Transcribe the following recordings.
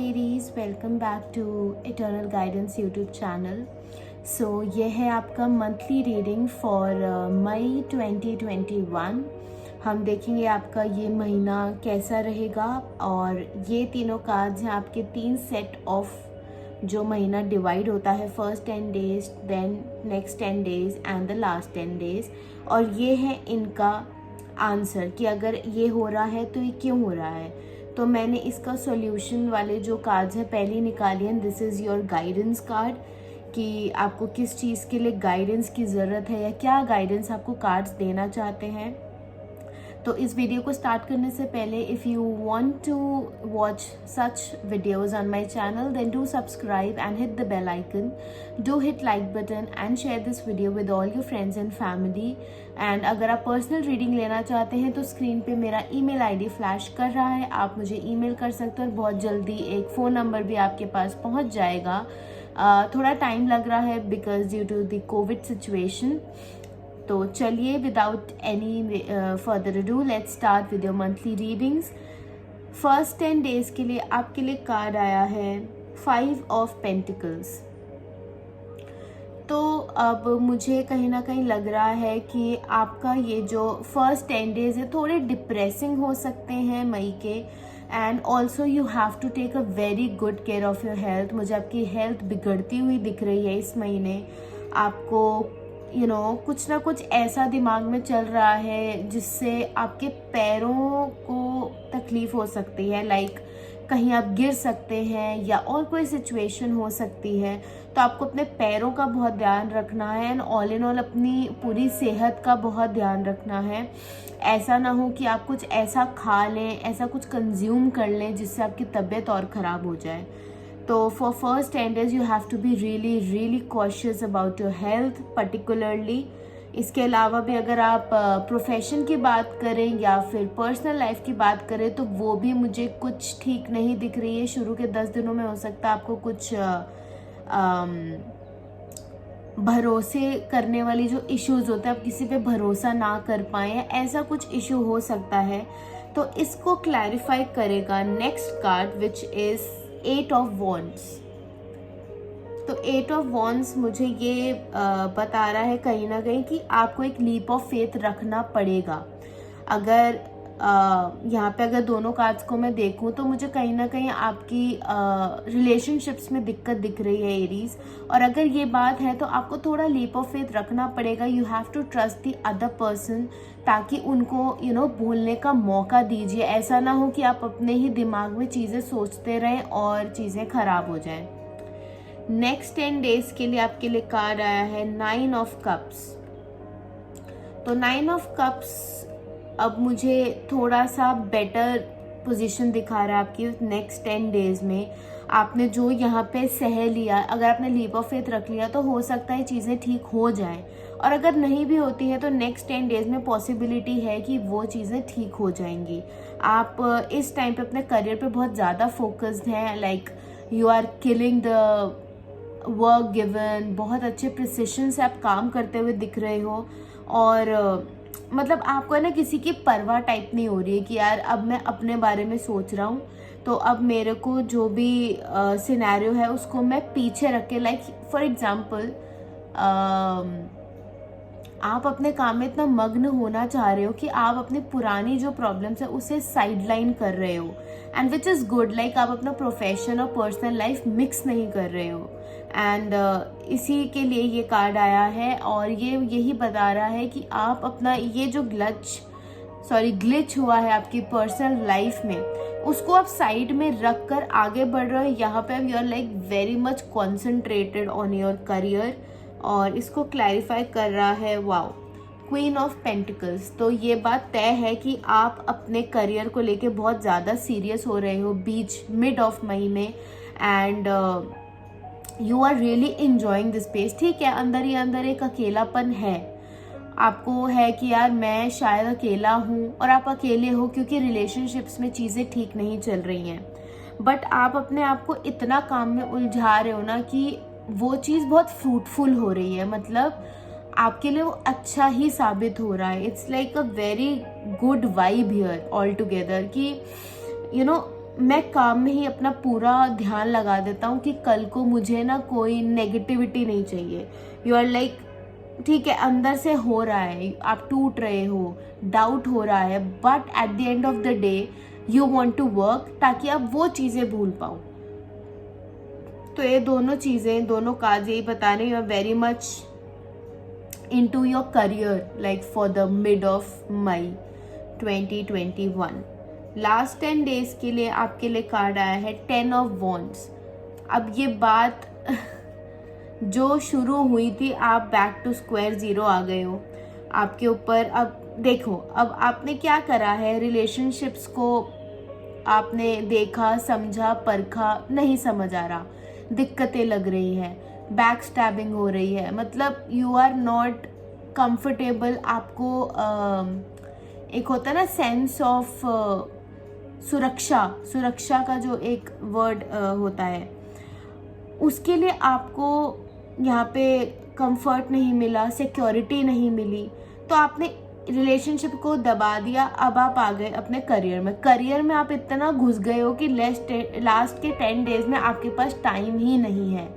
Aries, welcome back to eternal guidance YouTube channel. So ये है आपका मंथली रीडिंग फॉर मई 2021। हम देखेंगे आपका ये महीना कैसा रहेगा और ये तीनों कार्ड्स हैं आपके 3 सेट ऑफ जो महीना डिवाइड होता है, first 10 days, then next 10 days and the last 10 days. और ये है इनका आंसर कि अगर ये हो रहा है तो ये क्यों हो रहा है। तो मैंने इसका सॉल्यूशन वाले जो कार्ड्स हैं पहले निकाली हैं। This is your guidance card कि आपको किस चीज़ के लिए गाइडेंस की ज़रूरत है या क्या गाइडेंस आपको कार्ड्स देना चाहते हैं। तो इस वीडियो को स्टार्ट करने से पहले if you want to watch such videos on my channel then do subscribe and hit the bell icon, do hit like button and share this video with all your friends and family. And अगर आप personal reading लेना चाहते हैं तो screen पे मेरा email ID flash कर रहा है, आप मुझे ईमेल कर सकते हो और बहुत जल्दी एक फ़ोन नंबर भी आपके पास पहुंच जाएगा। थोड़ा टाइम लग रहा है because due to the covid situation. तो चलिए without any further ado let's start with your monthly readings. First 10 days के लिए आपके लिए कार्ड आया है 5 ऑफ पेंटिकल्स। तो अब मुझे कहीं ना कहीं लग रहा है कि आपका ये जो फर्स्ट 10 डेज है थोड़े डिप्रेसिंग हो सकते हैं मई के। And also you have to take a very good care of your health. मुझे आपकी हेल्थ बिगड़ती हुई दिख रही है इस महीने। आपको कुछ ना कुछ ऐसा दिमाग में चल रहा है जिससे आपके पैरों को तकलीफ हो सकती है, लाइक कहीं आप गिर सकते हैं या और कोई सिचुएशन हो सकती है। तो आपको अपने पैरों का बहुत ध्यान रखना है एंड ऑल इन ऑल अपनी पूरी सेहत का बहुत ध्यान रखना है। ऐसा ना हो कि आप कुछ ऐसा खा लें, ऐसा कुछ कंज्यूम कर लें जिससे आपकी तबीयत और ख़राब हो जाए। तो for first 10 days you have to be really cautious about your health particularly. इसके अलावा भी अगर आप प्रोफेशन की बात करें या फिर पर्सनल लाइफ की बात करें तो वो भी मुझे कुछ ठीक नहीं दिख रही है। शुरू के 10 दिनों में हो सकता है आपको कुछ भरोसे करने वाली जो इश्यूज होते हैं, आप किसी पे भरोसा ना कर पाए, ऐसा कुछ इशू हो सकता है। तो इसको क्लैरिफाई करेगा next card which is 8 of wands. तो 8 ऑफ वॉन्ड्स मुझे ये बता रहा है कहीं ना कहीं कि आपको एक लीप ऑफ फेथ रखना पड़ेगा। अगर यहाँ पे अगर दोनों कार्ड्स को मैं देखूँ तो मुझे कहीं ना कहीं आपकी रिलेशनशिप्स में दिक्कत दिख रही है एरीज। और अगर ये बात है तो आपको थोड़ा लीप ऑफ फेथ रखना पड़ेगा। You have to trust the other person ताकि उनको बोलने का मौका दीजिए। ऐसा ना हो कि आप अपने ही दिमाग में चीज़ें सोचते रहें और चीज़ें खराब हो जाएं। नेक्स्ट 10 डेज के लिए आपके लिए कार्ड आया है 9 ऑफ कप्स। तो 9 ऑफ कप्स अब मुझे थोड़ा सा बेटर पोजीशन दिखा रहा है आपकी नेक्स्ट 10 डेज में। आपने जो यहाँ पे सह लिया, अगर आपने लीप ऑफ फेथ रख लिया तो हो सकता है चीज़ें ठीक हो जाएं। और अगर नहीं भी होती है तो नेक्स्ट 10 डेज में पॉसिबिलिटी है कि वो चीज़ें ठीक हो जाएंगी। आप इस टाइम पे अपने करियर पे बहुत ज़्यादा फोकस्ड हैं, like you are killing the work given. बहुत अच्छे प्रिसिशन से आप काम करते हुए दिख रहे हो और मतलब आपको है ना किसी की परवाह टाइप नहीं हो रही है कि यार अब मैं अपने बारे में सोच रहा हूँ तो अब मेरे को जो भी सिनेरियो है उसको मैं पीछे रख के, लाइक फॉर एग्जांपल आप अपने काम में इतना मग्न होना चाह रहे हो कि आप अपनी पुरानी जो प्रॉब्लम्स है उसे साइडलाइन कर रहे हो and which is good. Like आप अपना प्रोफेशन और पर्सनल लाइफ मिक्स नहीं कर रहे हो। एंड इसी के लिए ये कार्ड आया है और ये यही बता रहा है कि आप अपना ये जो ग्लिच हुआ है आपकी पर्सनल लाइफ में उसको आप साइड में रख कर आगे बढ़ रहे हो। यहाँ पे you are like very much concentrated on your career और इसको क्लैरिफाई कर रहा है वाओ क्वीन ऑफ पेंटिकल्स। तो ये बात तय है कि आप अपने करियर को लेके बहुत ज़्यादा सीरियस हो रहे हो मिड ऑफ मई में। And you are really enjoying this space. ठीक है, अंदर ही अंदर एक अकेलापन है, आपको है कि यार मैं शायद अकेला हूँ और आप अकेले हो क्योंकि रिलेशनशिप्स में चीज़ें ठीक नहीं चल रही हैं। बट आप अपने आप को इतना काम में उलझा रहे हो ना कि वो चीज़ बहुत फ्रूटफुल हो रही है, मतलब आपके लिए वो अच्छा ही साबित हो रहा है। It's like a very good vibe here all together कि मैं काम में ही अपना पूरा ध्यान लगा देता हूँ कि कल को मुझे ना कोई नेगेटिविटी नहीं चाहिए। यू आर लाइक ठीक है, अंदर से हो रहा है, आप टूट रहे हो, डाउट हो रहा है, but at the end of the day you want to work ताकि आप वो चीज़ें भूल पाओ। तो ये दोनों चीज़ें, दोनों काज यही बता रहे, you are very much into your career like for the mid of May 2021। Last 10 days के लिए आपके लिए कार्ड आया है 10 ऑफ वॉन्ड्स। अब ये बात जो शुरू हुई थी, आप बैक टू स्क्वायर जीरो आ गए हो आपके ऊपर। अब देखो, अब आपने क्या करा है, रिलेशनशिप्स को आपने देखा, समझा, परखा, नहीं समझ आ रहा, दिक्कतें लग रही है, बैक स्टैबिंग हो रही है, मतलब यू आर नॉट कंफर्टेबल। आपको एक होता है ना सेंस ऑफ सुरक्षा का जो एक वर्ड होता है, उसके लिए आपको यहाँ पे कंफर्ट नहीं मिला, सिक्योरिटी नहीं मिली, तो आपने रिलेशनशिप को दबा दिया। अब आप आ गए अपने करियर में आप इतना घुस गए हो कि लास्ट के 10 डेज में आपके पास टाइम ही नहीं है।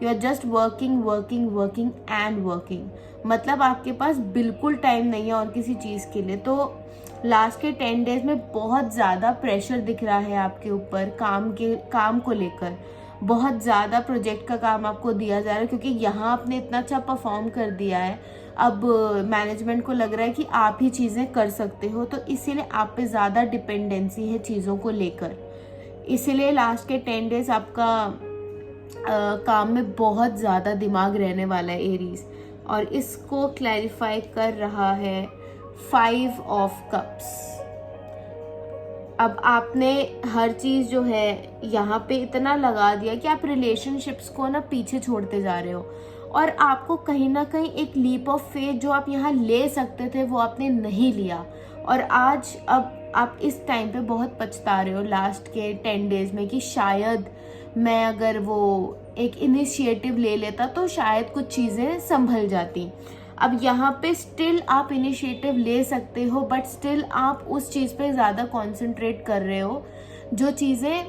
You are just working working working and working, मतलब आपके पास बिल्कुल टाइम नहीं है और किसी चीज़ के लिए। तो लास्ट के 10 डेज में बहुत ज़्यादा प्रेशर दिख रहा है आपके ऊपर, काम को लेकर बहुत ज़्यादा प्रोजेक्ट का काम आपको दिया जा रहा है, क्योंकि यहाँ आपने इतना अच्छा परफॉर्म कर दिया है। अब मैनेजमेंट को लग रहा है कि आप ही चीज़ें कर सकते हो, तो इसीलिए आप पे ज़्यादा डिपेंडेंसी है चीज़ों को लेकर। इसीलिए लास्ट के 10 डेज आपका काम में बहुत ज़्यादा दिमाग रहने वाला है एरीज, और इसको क्लैरिफाई कर रहा है 5 ऑफ कप्स। अब आपने हर चीज़ जो है यहाँ पे इतना लगा दिया कि आप रिलेशनशिप्स को ना पीछे छोड़ते जा रहे हो, और आपको कहीं ना कहीं एक लीप ऑफ फेथ जो आप यहाँ ले सकते थे वो आपने नहीं लिया, और आज अब आप इस टाइम पे बहुत पछता रहे हो लास्ट के 10 डेज में कि शायद मैं अगर वो एक इनिशिएटिव ले लेता तो शायद कुछ चीज़ें संभल जाती। अब यहाँ पे स्टिल आप इनिशिएटिव ले सकते हो, बट स्टिल आप उस चीज़ पे ज़्यादा कॉन्सेंट्रेट कर रहे हो जो चीज़ें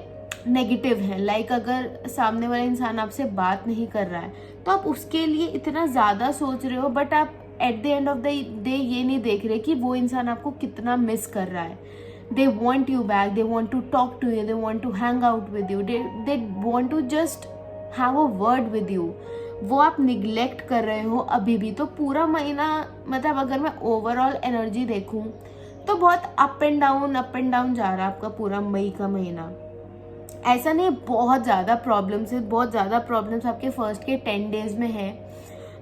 नेगेटिव हैं। लाइक अगर सामने वाला इंसान आपसे बात नहीं कर रहा है तो आप उसके लिए इतना ज़्यादा सोच रहे हो, बट आप eight the end of the day ये नहीं देख रहे कि वो इंसान आपको कितना मिस कर रहा है। They want you back, they want to talk to you, they want to hang out with you, they want to just have a word with you। वो आप निगलेक्ट कर रहे हो अभी भी। तो पूरा महीना, मतलब अगर मैं ओवरऑल एनर्जी देखूं तो बहुत अप एंड डाउन जा रहा है आपका पूरा मई का महीना। ऐसा नहीं, बहुत ज़्यादा प्रॉब्लम्स आपके फर्स्ट के 10 डेज में है,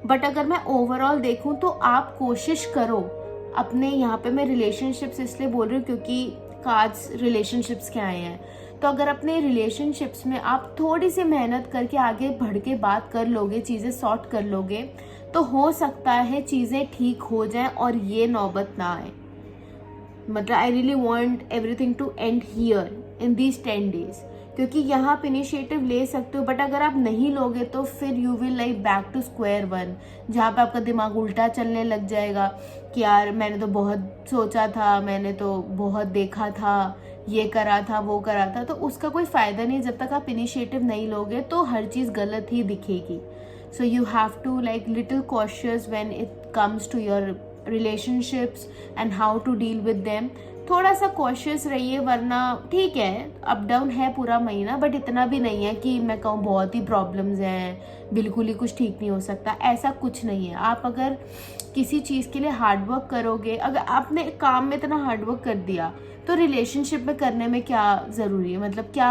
बट अगर मैं ओवरऑल देखूं तो आप कोशिश करो अपने, यहाँ पे मैं रिलेशनशिप्स इसलिए बोल रही हूँ क्योंकि कार्ड्स रिलेशनशिप्स के आए हैं, तो अगर अपने रिलेशनशिप्स में आप थोड़ी सी मेहनत करके आगे बढ़ के बात कर लोगे, चीज़ें सॉर्ट कर लोगे, तो हो सकता है चीज़ें ठीक हो जाएं और ये नौबत ना आए। मतलब I really want everything to end here in these 10 days, क्योंकि यहाँ आप इनिशिएटिव ले सकते हो, बट अगर आप नहीं लोगे तो फिर you will like back to square one, जहाँ पे आपका दिमाग उल्टा चलने लग जाएगा कि यार मैंने तो बहुत सोचा था, मैंने तो बहुत देखा था, ये करा था, वो करा था, तो उसका कोई फ़ायदा नहीं। जब तक आप इनिशिएटिव नहीं लोगे तो हर चीज़ गलत ही दिखेगी। So you have to like little cautious when it comes to your relationships and how to deal with them. थोड़ा सा कॉशियस रहिए, वरना ठीक है अप डाउन है पूरा महीना, बट इतना भी नहीं है कि मैं कहूँ बहुत ही प्रॉब्लम्स हैं, बिल्कुल ही कुछ ठीक नहीं हो सकता, ऐसा कुछ नहीं है। आप अगर किसी चीज़ के लिए हार्डवर्क करोगे, अगर आपने काम में इतना हार्डवर्क कर दिया तो रिलेशनशिप में करने में क्या ज़रूरी है, मतलब क्या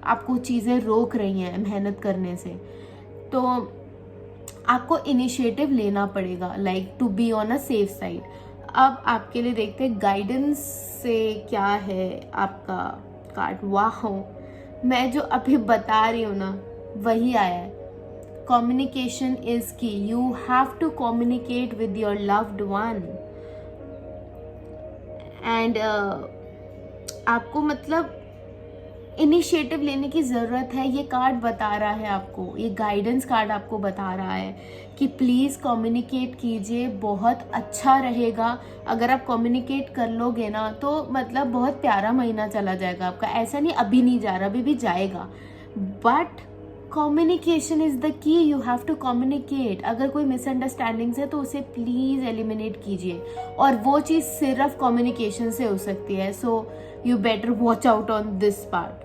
आपको चीज़ें रोक रही हैं मेहनत करने से। तो आपको इनिशिएटिव लेना पड़ेगा, like to be on a safe side. अब आपके लिए देखते हैं गाइडेंस से क्या है आपका कार्ड। वाह, मैं जो अभी बता रही हूँ ना वही आया है। Communication is key, you have to communicate with your loved one, and आपको मतलब इनिशिएटिव लेने की ज़रूरत है। ये कार्ड बता रहा है आपको, ये गाइडेंस कार्ड आपको बता रहा है कि प्लीज़ कम्युनिकेट कीजिए, बहुत अच्छा रहेगा। अगर आप कम्युनिकेट कर लोगे ना तो मतलब बहुत प्यारा महीना चला जाएगा आपका। ऐसा नहीं अभी नहीं जा रहा, अभी भी जाएगा, but communication is the key. You have to communicate. अगर कोई मिसअंडरस्टैंडिंग्स है तो उसे प्लीज़ एलिमिनेट कीजिए, और वो चीज़ सिर्फ कम्युनिकेशन से हो सकती है। सो you better watch out on this part.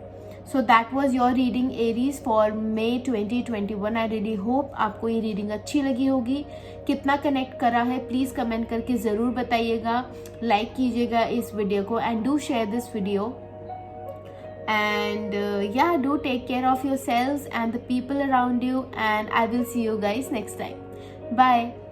So that was your reading Aries for May 2021. I really hope आपको ये रीडिंग अच्छी लगी होगी। कितना कनेक्ट करा है प्लीज़ कमेंट करके ज़रूर बताइएगा, लाइक कीजिएगा इस वीडियो को, and do share this video, and yeah, do take care of yourselves and the people around you, and I will see you guys next time. Bye.